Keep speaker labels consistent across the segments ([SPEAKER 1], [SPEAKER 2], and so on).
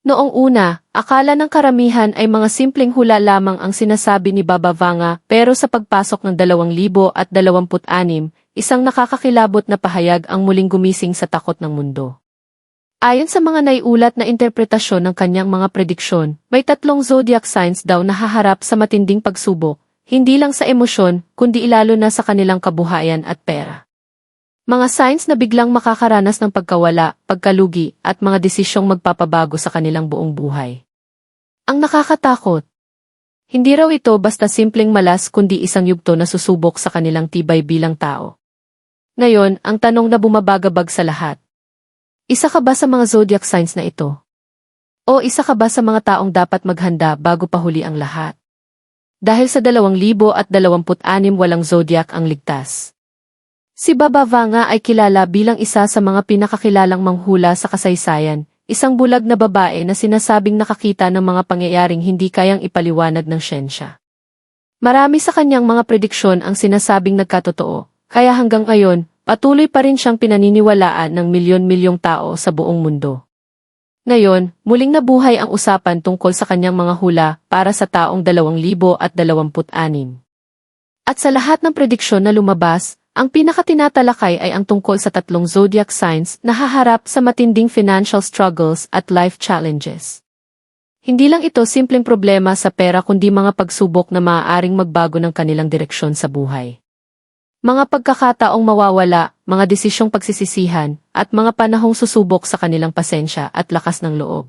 [SPEAKER 1] Noong una, akala ng karamihan ay mga simpleng hula lamang ang sinasabi ni Baba Vanga, pero sa pagpasok ng 2026, isang nakakakilabot na pahayag ang muling gumising sa takot ng mundo. Ayon sa mga naiulat na interpretasyon ng kanyang mga prediksyon, may 3 zodiac signs daw na haharap sa matinding pagsubok, hindi lang sa emosyon, kundi lalo na sa kanilang kabuhayan at pera. Mga signs na biglang makakaranas ng pagkawala, pagkalugi, at mga desisyong magpapabago sa kanilang buong buhay. Ang nakakatakot. Hindi raw ito basta simpleng malas kundi isang yugto na susubok sa kanilang tibay bilang tao. Ngayon, ang tanong na bumabagabag sa lahat. Isa ka ba sa mga zodiac signs na ito? O isa ka ba sa mga taong dapat maghanda bago pa huli ang lahat? Dahil sa 2026 walang zodiac ang ligtas. Si Baba Vanga ay kilala bilang isa sa mga pinakakilalang manghula sa kasaysayan, isang bulag na babae na sinasabing nakakita ng mga pangyayaring hindi kayang ipaliwanag ng siyensya. Marami sa kanyang mga prediksyon ang sinasabing nagkatotoo, kaya hanggang ngayon, patuloy pa rin siyang pinaniniwalaan ng milyon-milyong tao sa buong mundo. Ngayon, muling nabuhay ang usapan tungkol sa kanyang mga hula para sa taong 2026. At sa lahat ng prediksyon na lumabas, ang pinakatinatalakay ay ang tungkol sa 3 zodiac signs na haharap sa matinding financial struggles at life challenges. Hindi lang ito simpleng problema sa pera kundi mga pagsubok na maaaring magbago ng kanilang direksyon sa buhay. Mga pagkakataong mawawala, mga desisyong pagsisisihan, at mga panahong susubok sa kanilang pasensya at lakas ng loob.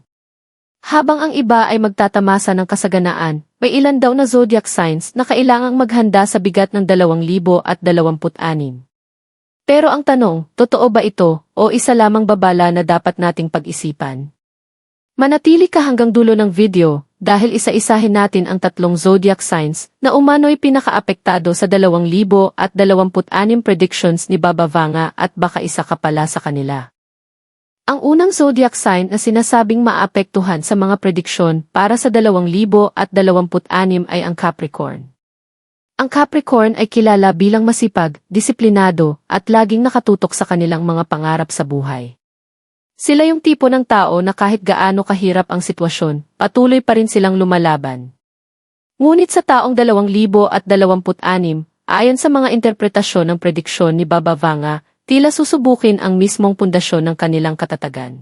[SPEAKER 1] Habang ang iba ay magtatamasa ng kasaganaan, may ilan daw na zodiac signs na kailangang maghanda sa bigat ng 2026. Pero ang tanong, totoo ba ito o isa lamang babala na dapat nating pag-isipan? Manatili ka hanggang dulo ng video dahil isa-isahin natin ang 3 zodiac signs na umano'y pinakaapektado sa 2026 predictions ni Baba Vanga at baka isa ka pala sa kanila. Ang unang zodiac sign na sinasabing maapektuhan sa mga prediksyon para sa 2026 ay ang Capricorn. Ang Capricorn ay kilala bilang masipag, disiplinado, at laging nakatutok sa kanilang mga pangarap sa buhay. Sila yung tipo ng tao na kahit gaano kahirap ang sitwasyon, patuloy pa rin silang lumalaban. Ngunit sa taong 2026, ayon sa mga interpretasyon ng prediksyon ni Baba Vanga, tila susubukin ang mismong pundasyon ng kanilang katatagan.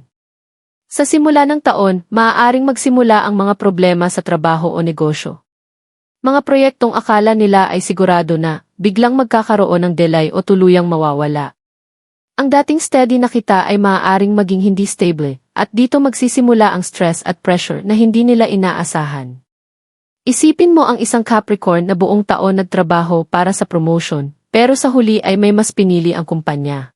[SPEAKER 1] Sa simula ng taon, maaaring magsimula ang mga problema sa trabaho o negosyo. Mga proyektong akala nila ay sigurado na, biglang magkakaroon ng delay o tuluyang mawawala. Ang dating steady na kita ay maaaring maging hindi stable, at dito magsisimula ang stress at pressure na hindi nila inaasahan. Isipin mo ang isang Capricorn na buong taon nagtrabaho para sa promotion, pero sa huli ay may mas pinili ang kumpanya.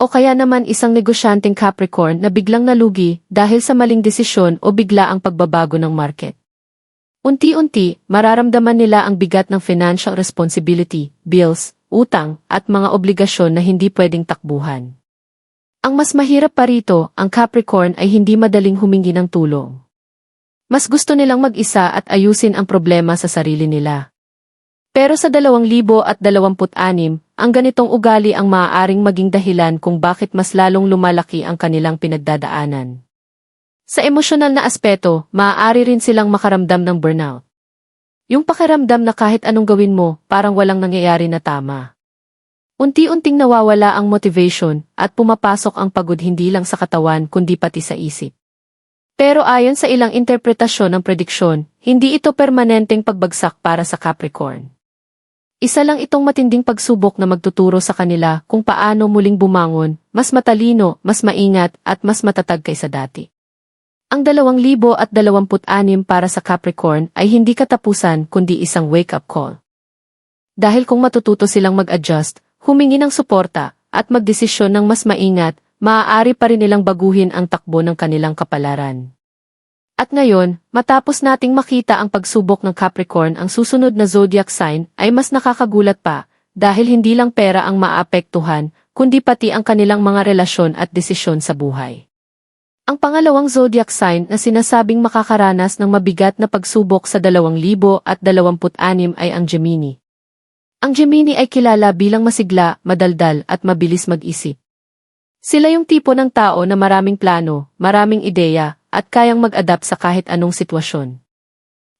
[SPEAKER 1] O kaya naman isang negosyanteng Capricorn na biglang nalugi dahil sa maling desisyon o bigla ang pagbabago ng market. Unti-unti, mararamdaman nila ang bigat ng financial responsibility, bills, utang, at mga obligasyon na hindi pwedeng takbuhan. Ang mas mahirap pa rito, ang Capricorn ay hindi madaling humingi ng tulong. Mas gusto nilang mag-isa at ayusin ang problema sa sarili nila. Pero sa 2026, ang ganitong ugali ang maaaring maging dahilan kung bakit mas lalong lumalaki ang kanilang pinagdadaanan. Sa emosyonal na aspeto, maaari rin silang makaramdam ng burnout. Yung pakiramdam na kahit anong gawin mo, parang walang nangyayari na tama. Unti-unting nawawala ang motivation at pumapasok ang pagod hindi lang sa katawan kundi pati sa isip. Pero ayon sa ilang interpretasyon ng prediksyon, hindi ito permanenteng pagbagsak para sa Capricorn. Isa lang itong matinding pagsubok na magtuturo sa kanila kung paano muling bumangon, mas matalino, mas maingat, at mas matatag kaysa dati. Ang 2026 para sa Capricorn ay hindi katapusan kundi isang wake-up call. Dahil kung matututo silang mag-adjust, humingi ng suporta, at magdesisyon ng mas maingat, maaari pa rin nilang baguhin ang takbo ng kanilang kapalaran. At ngayon, matapos nating makita ang pagsubok ng Capricorn, ang susunod na zodiac sign ay mas nakakagulat pa, dahil hindi lang pera ang maapektuhan, kundi pati ang kanilang mga relasyon at desisyon sa buhay. Ang pangalawang zodiac sign na sinasabing makakaranas ng mabigat na pagsubok sa 2026 ay ang Gemini. Ang Gemini ay kilala bilang masigla, madaldal at mabilis mag-isip. Sila yung tipo ng tao na maraming plano, maraming ideya, at kayang mag-adapt sa kahit anong sitwasyon.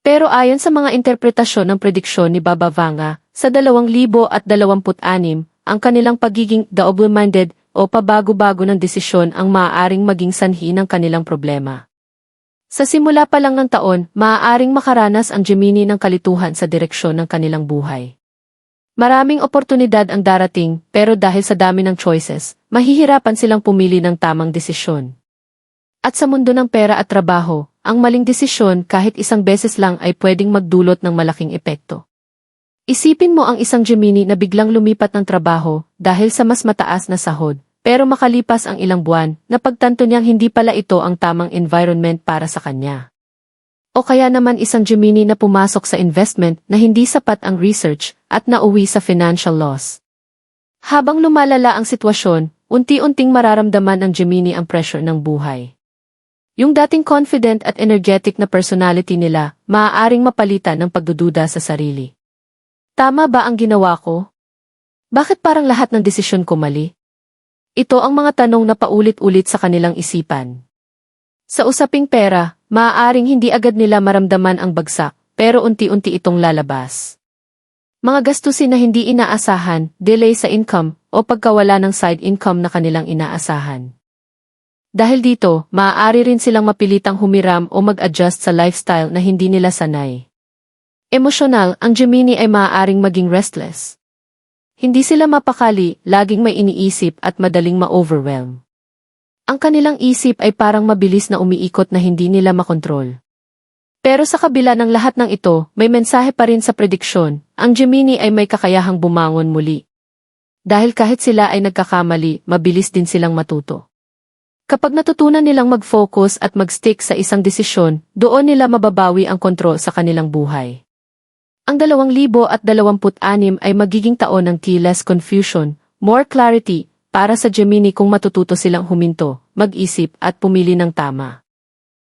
[SPEAKER 1] Pero ayon sa mga interpretasyon ng prediksyon ni Baba Vanga, sa 2026, ang kanilang pagiging double-minded o pabago-bago ng desisyon ang maaaring maging sanhi ng kanilang problema. Sa simula pa lang ng taon, maaaring makaranas ang Gemini ng kalituhan sa direksyon ng kanilang buhay. Maraming oportunidad ang darating, pero dahil sa dami ng choices, mahihirapan silang pumili ng tamang desisyon. At sa mundo ng pera at trabaho, ang maling desisyon kahit isang beses lang ay pwedeng magdulot ng malaking epekto. Isipin mo ang isang Gemini na biglang lumipat ng trabaho dahil sa mas mataas na sahod, pero makalipas ang ilang buwan, napagtanto niyang hindi pala ito ang tamang environment para sa kanya. O kaya naman isang Gemini na pumasok sa investment na hindi sapat ang research at nauwi sa financial loss. Habang lumalala ang sitwasyon, unti-unting mararamdaman ng Gemini ang pressure ng buhay. Yung dating confident at energetic na personality nila, maaaring mapalitan ng pagdududa sa sarili. Tama ba ang ginawa ko? Bakit parang lahat ng desisyon ko mali? Ito ang mga tanong na paulit-ulit sa kanilang isipan. Sa usaping pera, maaaring hindi agad nila maramdaman ang bagsak, pero unti-unti itong lalabas. Mga gastusin na hindi inaasahan, delay sa income, o pagkawala ng side income na kanilang inaasahan. Dahil dito, maaari rin silang mapilitang humiram o mag-adjust sa lifestyle na hindi nila sanay. Emosyonal, ang Gemini ay maaaring maging restless. Hindi sila mapakali, laging may iniisip at madaling ma-overwhelm. Ang kanilang isip ay parang mabilis na umiikot na hindi nila makontrol. Pero sa kabila ng lahat ng ito, may mensahe pa rin sa prediksyon, ang Gemini ay may kakayahang bumangon muli. Dahil kahit sila ay nagkakamali, mabilis din silang matuto. Kapag natutunan nilang mag-focus at mag-stick sa isang desisyon, doon nila mababawi ang kontrol sa kanilang buhay. Ang 2026 ay magiging taon ng less confusion, more clarity, para sa Gemini kung matututo silang huminto, mag-isip at pumili ng tama.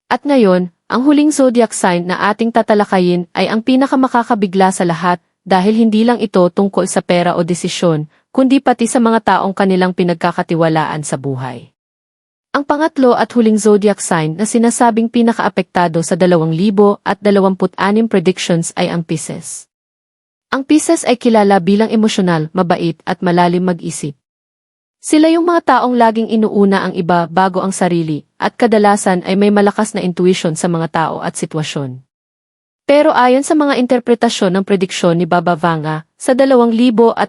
[SPEAKER 1] At ngayon, ang huling zodiac sign na ating tatalakayin ay ang pinakamakakabigla sa lahat dahil hindi lang ito tungkol sa pera o desisyon, kundi pati sa mga taong kanilang pinagkakatiwalaan sa buhay. Ang pangatlo at huling zodiac sign na sinasabing pinakaapektado sa 2026 predictions ay ang Pisces. Ang Pisces ay kilala bilang emosyonal, mabait at malalim mag-isip. Sila yung mga taong laging inuuna ang iba bago ang sarili at kadalasan ay may malakas na intuition sa mga tao at sitwasyon. Pero ayon sa mga interpretasyon ng prediksyon ni Baba Vanga, sa 2026,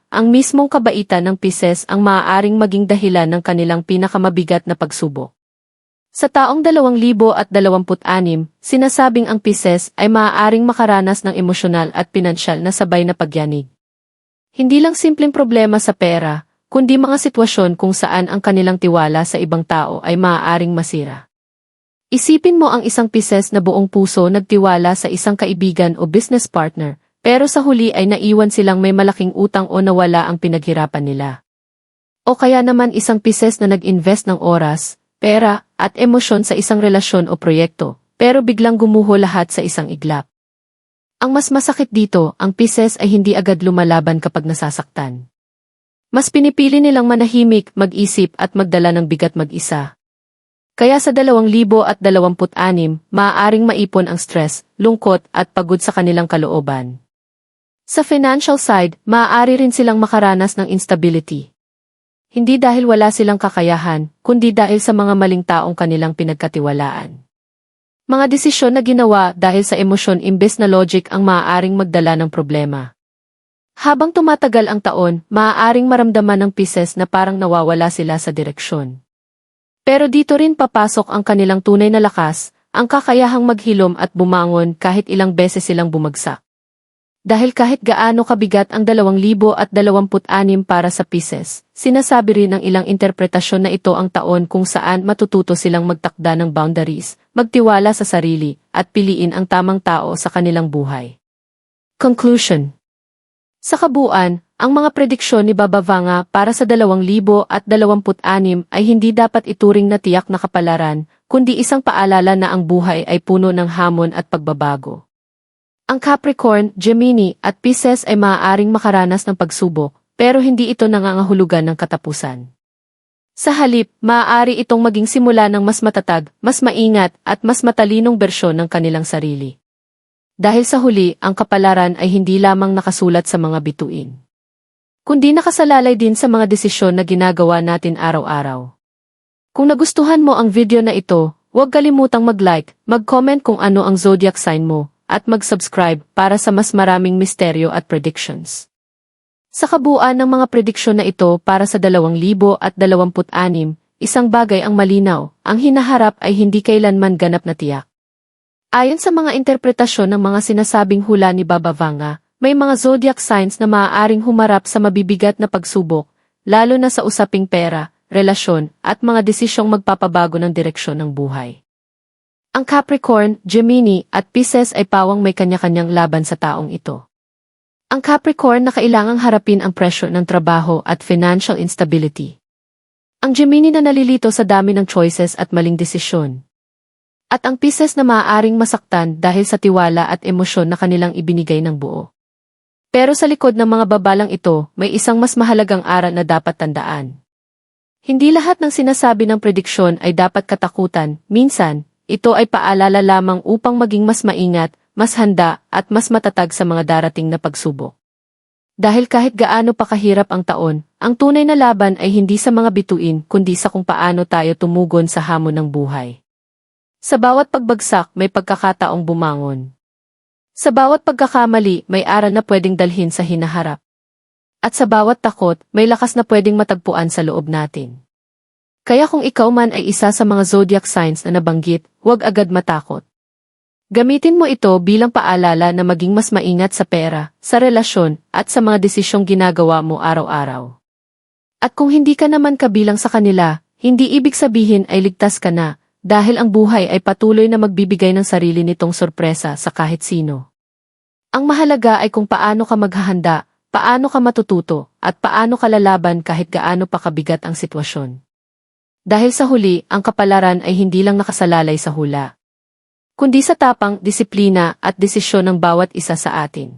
[SPEAKER 1] ang mismong kabaitan ng Pisces ang maaaring maging dahilan ng kanilang pinakamabigat na pagsubok. Sa taong 2026, sinasabing ang Pisces ay maaaring makaranas ng emosyonal at pinansyal na sabay na pagyanig. Hindi lang simpleng problema sa pera, kundi mga sitwasyon kung saan ang kanilang tiwala sa ibang tao ay maaaring masira. Isipin mo ang isang Pisces na buong puso nagtiwala sa isang kaibigan o business partner, pero sa huli ay naiwan silang may malaking utang o nawala ang pinaghirapan nila. O kaya naman isang Pisces na nag-invest ng oras, pera, at emosyon sa isang relasyon o proyekto, pero biglang gumuho lahat sa isang iglap. Ang mas masakit dito, ang Pisces ay hindi agad lumalaban kapag nasasaktan. Mas pinipili nilang manahimik, mag-isip at magdala ng bigat mag-isa. Kaya sa 2026, maaaring maipon ang stress, lungkot at pagod sa kanilang kalooban. Sa financial side, maaari rin silang makaranas ng instability. Hindi dahil wala silang kakayahan, kundi dahil sa mga maling taong kanilang pinagkatiwalaan. Mga desisyon na ginawa dahil sa emosyon imbes na logic ang maaaring magdala ng problema. Habang tumatagal ang taon, maaaring maramdaman ng Pisces na parang nawawala sila sa direksyon. Pero dito rin papasok ang kanilang tunay na lakas, ang kakayahang maghilom at bumangon kahit ilang beses silang bumagsak. Dahil kahit gaano kabigat ang 2026 para sa Pisces, sinasabi rin ng ilang interpretasyon na ito ang taon kung saan matututo silang magtakda ng boundaries, magtiwala sa sarili, at piliin ang tamang tao sa kanilang buhay. Conclusion. Sa kabuuan, ang mga prediksyon ni Baba Vanga para sa 2026 ay hindi dapat ituring na tiyak na kapalaran, kundi isang paalala na ang buhay ay puno ng hamon at pagbabago. Ang Capricorn, Gemini at Pisces ay maaaring makaranas ng pagsubok, pero hindi ito nangangahulugan ng katapusan. Sa halip, maaari itong maging simula ng mas matatag, mas maingat, at mas matalinong bersyon ng kanilang sarili. Dahil sa huli, ang kapalaran ay hindi lamang nakasulat sa mga bituin, kundi nakasalalay din sa mga desisyon na ginagawa natin araw-araw. Kung nagustuhan mo ang video na ito, huwag kalimutang mag-like, mag-comment kung ano ang zodiac sign mo, at mag-subscribe para sa mas maraming misteryo at predictions. Sa kabuuan ng mga prediksyon na ito para sa 2026, isang bagay ang malinaw, ang hinaharap ay hindi kailanman ganap na tiyak. Ayon sa mga interpretasyon ng mga sinasabing hula ni Baba Vanga, may mga zodiac signs na maaaring humarap sa mabibigat na pagsubok, lalo na sa usaping pera, relasyon, at mga desisyong magpapabago ng direksyon ng buhay. Ang Capricorn, Gemini, at Pisces ay pawang may kanya-kanyang laban sa taong ito. Ang Capricorn na kailangang harapin ang presyo ng trabaho at financial instability. Ang Gemini na nalilito sa dami ng choices at maling desisyon. At ang Pisces na maaaring masaktan dahil sa tiwala at emosyon na kanilang ibinigay ng buo. Pero sa likod ng mga babalang ito, may isang mas mahalagang aral na dapat tandaan. Hindi lahat ng sinasabi ng prediksyon ay dapat katakutan, minsan, ito ay paalala lamang upang maging mas maingat, mas handa, at mas matatag sa mga darating na pagsubok. Dahil kahit gaano pa kahirap ang taon, ang tunay na laban ay hindi sa mga bituin kundi sa kung paano tayo tumugon sa hamon ng buhay. Sa bawat pagbagsak may pagkakataong bumangon. Sa bawat pagkakamali may aral na pwedeng dalhin sa hinaharap. At sa bawat takot may lakas na pwedeng matagpuan sa loob natin. Kaya kung ikaw man ay isa sa mga zodiac signs na nabanggit, huwag agad matakot. Gamitin mo ito bilang paalala na maging mas maingat sa pera, sa relasyon, at sa mga desisyong ginagawa mo araw-araw. At kung hindi ka naman kabilang sa kanila, hindi ibig sabihin ay ligtas ka na, dahil ang buhay ay patuloy na magbibigay ng sarili nitong sorpresa sa kahit sino. Ang mahalaga ay kung paano ka maghahanda, paano ka matututo, at paano ka lalaban kahit gaano pa kabigat ang sitwasyon. Dahil sa huli, ang kapalaran ay hindi lang nakasalalay sa hula, kundi sa tapang, disiplina at desisyon ng bawat isa sa atin.